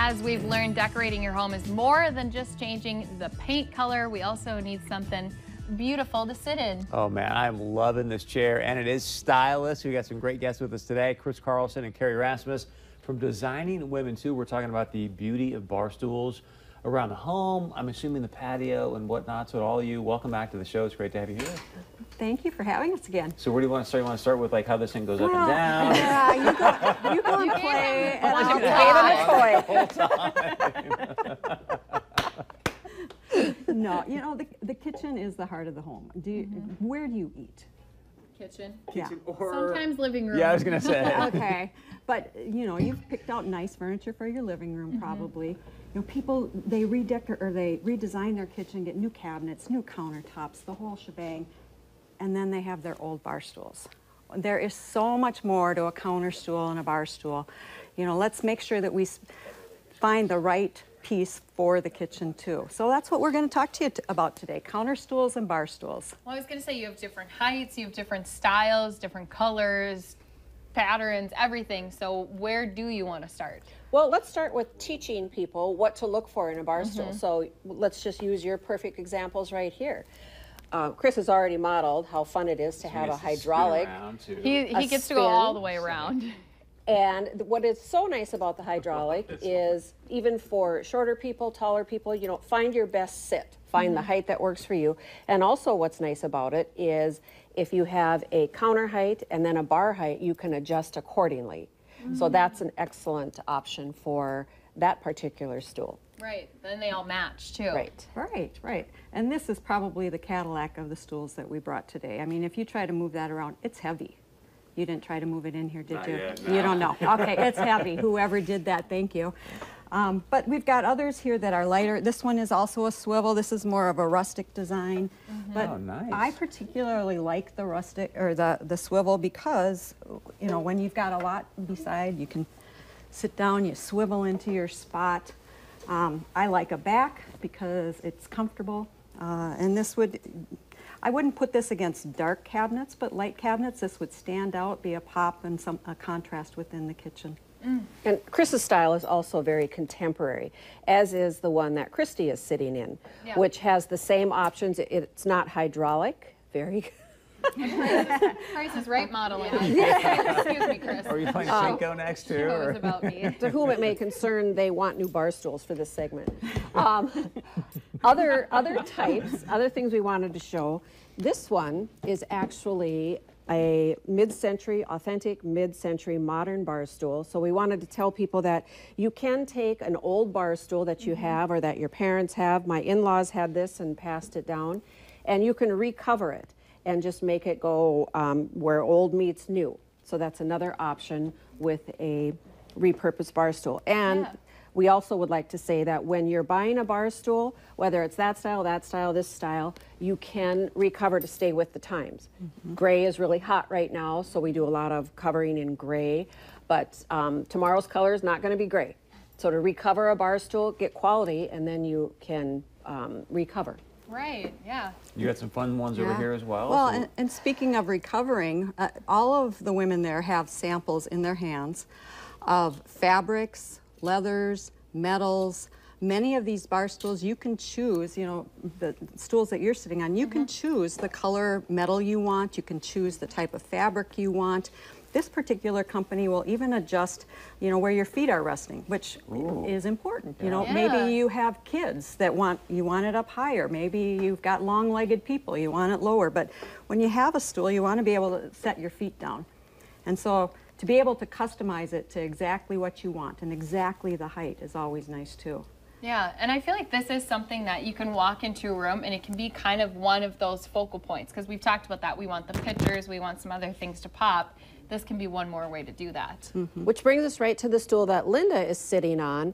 As we've learned, decorating your home is more than just changing the paint color. We also need something beautiful to sit in. Oh man, I'm loving this chair, and it is stylish. We got some great guests with us today, Chris Carlson and Carrie Rasmus from Designing Women Too. We're talking about the beauty of bar stools around the home. I'm assuming the patio and whatnot. So all of you, welcome back to the show. It's great to have you here. Thank you for having us again. So where do you want to start? You want to start with like how this thing goes up and down? Yeah, you go and play, and I'll No, you know, the kitchen is the heart of the home. Where do you eat? Kitchen. Yeah. Or sometimes living room. Yeah, I was gonna say. Okay, but you know, you've picked out nice furniture for your living room, probably. You know, people, they redesign their kitchen, get new cabinets, new countertops, the whole shebang, and then they have their old bar stools. There is so much more to a counter stool and a bar stool. You know, let's make sure that we find the right piece for the kitchen too. So that's what we're going to talk to you about today, counter stools and bar stools. Well, I was going to say you have different heights, you have different styles, different colors, patterns, everything. So where do you want to start? Well, let's start with teaching people what to look for in a bar stool. So let's just use your perfect examples right here. Chris has already modeled how fun it is to have a hydraulic. He gets to go all the way around. And what is so nice about the hydraulic is even for shorter people, taller people, you know, find your best sit. Find the height that works for you. And also what's nice about it is if you have a counter height and then a bar height, you can adjust accordingly. So that's an excellent option for that particular stool. Right, then they all match too. Right. And this is probably the Cadillac of the stools that we brought today. I mean, if you try to move that around, it's heavy. You didn't try to move it in here, did you? Not yet, no. You don't know. Okay, it's heavy. Whoever did that, thank you. But we've got others here that are lighter. This one is also a swivel. This is more of a rustic design. But Oh, nice. I particularly like the rustic or the swivel because, you know, when you've got a lot beside, you can sit down, you swivel into your spot. I like a back because it's comfortable. And this would, I wouldn't put this against dark cabinets, but light cabinets, this would stand out, be a pop and a contrast within the kitchen. And Chris's style is also very contemporary, as is the one that Christy is sitting in, which has the same options. It's not hydraulic, very Price is Right modeling. Excuse me, Chris. Are you playing Cinco next too? It was about me. To whom it may concern, they want new bar stools for this segment. Other types, other things we wanted to show. This one is actually a mid-century, authentic mid-century modern bar stool. So we wanted to tell people that you can take an old bar stool that you have or that your parents have. My in-laws had this and passed it down. And you can recover it and just make it go where old meets new. So that's another option with a repurposed bar stool. And we also would like to say that when you're buying a bar stool, whether it's that style, this style, you can recover to stay with the times. Gray is really hot right now, so we do a lot of covering in gray, but tomorrow's color is not going to be gray. So to recover a bar stool, get quality, and then you can recover. Right, yeah. You got some fun ones over here as well. Well, so. and speaking of recovering, all of the women there have samples in their hands of fabrics, leathers, metals. Many of these bar stools, you can choose, you know, the stools that you're sitting on, you can choose the color metal you want, you can choose the type of fabric you want. This particular company will even adjust, you know, where your feet are resting, which is important. You know, maybe you have kids that you want it up higher. Maybe you've got long-legged people, you want it lower. But when you have a stool, you want to be able to set your feet down. And so to be able to customize it to exactly what you want and exactly the height is always nice too. Yeah, and I feel like this is something that you can walk into a room and it can be kind of one of those focal points, because we've talked about that. We want the pictures, we want some other things to pop. This can be one more way to do that. Which brings us right to the stool that Linda is sitting on.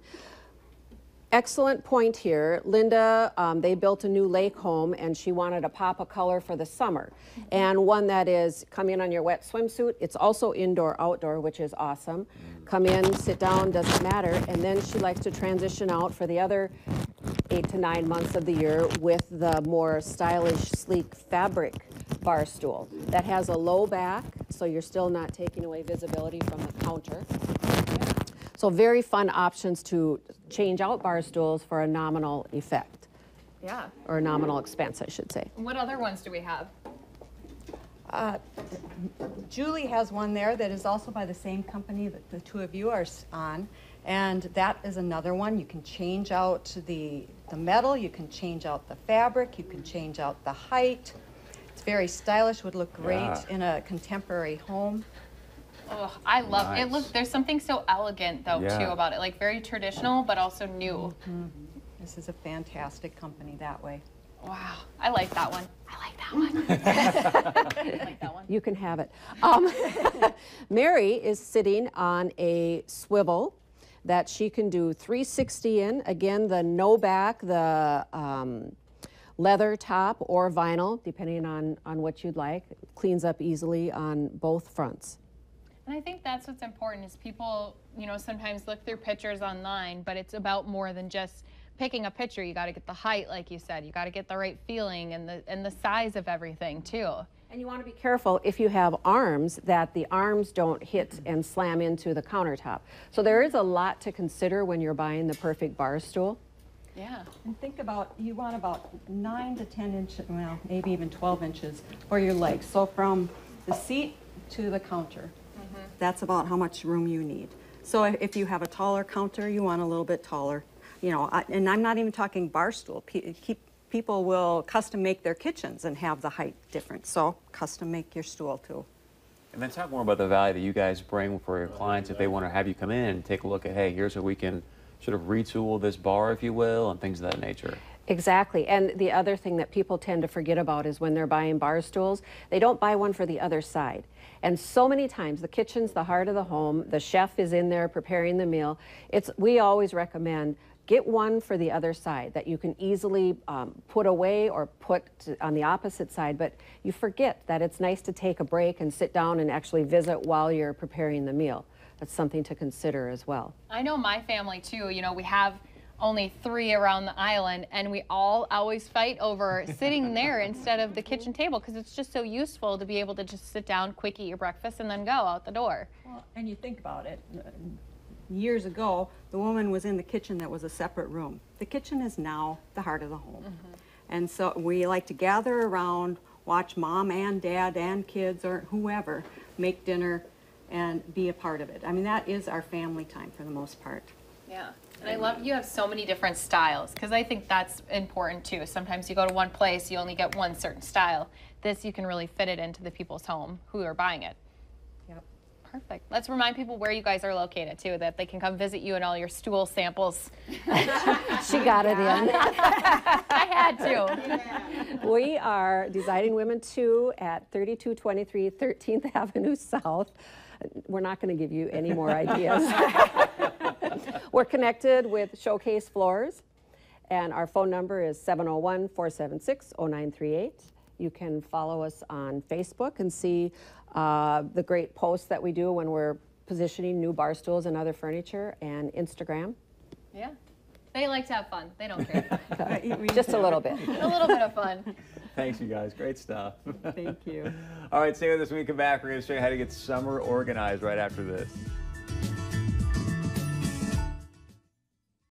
Excellent point here. Linda, they built a new lake home and she wanted a pop of color for the summer. And one that is come in on your wet swimsuit. It's also indoor, outdoor, which is awesome. Come in, sit down, doesn't matter. And then she likes to transition out for the other 8 to 9 months of the year with the more stylish, sleek fabric bar stool that has a low back, so you're still not taking away visibility from the counter. So So very fun options to change out bar stools for a nominal effect, Yeah. or a nominal expense, I should say. What other ones do we have? Julie has one there that is also by the same company that the two of you are on, and that is another one. You can change out the metal, you can change out the fabric, you can change out the height. It's very stylish, would look great Yeah. in a contemporary home. Oh, I love it. Nice. Look, there's something so elegant though Yeah. too about it, like very traditional but also new. This is a fantastic company that way. Wow, I like that one. I like that one. I like that one. You can have it. Mary is sitting on a swivel that she can do 360 in. Again, the no back, the leather top or vinyl, depending on what you'd like. Cleans up easily on both fronts. And I think that's what's important is people, you know, sometimes look through pictures online, but it's about more than just picking a picture. You got to get the height, like you said. You got to get the right feeling and the size of everything too. And you want to be careful if you have arms that the arms don't hit and slam into the countertop. So there is a lot to consider when you're buying the perfect bar stool. Yeah. And think about, you want about 9 to 10 inches, well, maybe even 12 inches for your legs. So from the seat to the counter, that's about how much room you need. So if you have a taller counter, you want a little bit taller. You know, and I'm not even talking bar stool. People will custom make their kitchens and have the height different. So custom make your stool too. And then talk more about the value that you guys bring for your clients if they want to have you come in and take a look at, hey, here's how we can sort of retool this bar, if you will, and things of that nature. Exactly. And the other thing that people tend to forget about is when they're buying bar stools, they don't buy one for the other side. And so many times the kitchen's the heart of the home, the chef is in there preparing the meal. We always recommend get one for the other side that you can easily put away or put on the opposite side, but you forget that it's nice to take a break and sit down and actually visit while you're preparing the meal. That's something to consider as well. I know my family too, you know, we have only 3 around the island and we all always fight over sitting there instead of the kitchen table because it's just so useful to be able to just sit down, quick eat your breakfast and then go out the door. Well, and you think about it, years ago, the woman was in the kitchen that was a separate room. The kitchen is now the heart of the home. And so we like to gather around, watch mom and dad and kids or whoever make dinner and be a part of it. I mean, that is our family time for the most part. Yeah, and I love you have so many different styles because I think that's important too. Sometimes you go to one place, you only get one certain style. This, you can really fit it into the people's home who are buying it. Yep. Perfect. Let's remind people where you guys are located too, that they can come visit you and all your stool samples. She got it in. I had to. We are Designing Women 2 at 3223 13th Avenue South. We're not going to give you any more ideas. We're connected with Showcase Floors, and our phone number is 701-476-0938. You can follow us on Facebook and see the great posts that we do when we're positioning new bar stools and other furniture, and Instagram. Yeah. They like to have fun. They don't care. Just a little bit. A little bit of fun. Thanks, you guys. Great stuff. Thank you. All right, stay with us when we come back. We're going to show you how to get summer organized right after this.